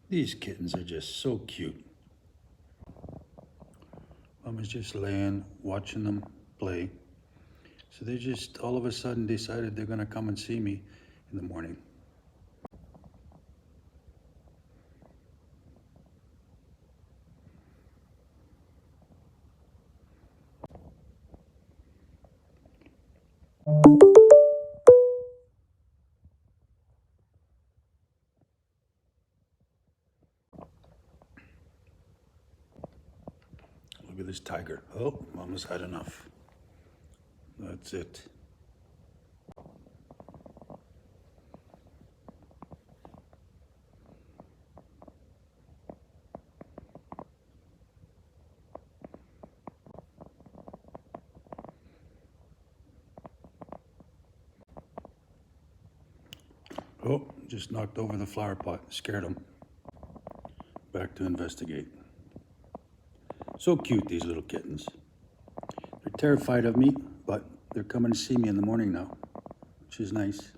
These kittens are just so cute. Mom was just laying, watching them play. So they just all of a sudden decided they're gonna come and see me in the morning. Look at this tiger. Oh, Mama's had enough. That's it. Oh, just knocked over the flower pot. Scared him. Back to investigate. So cute, these little kittens. They're terrified of me, but they're coming to see me in the morning now, which is nice.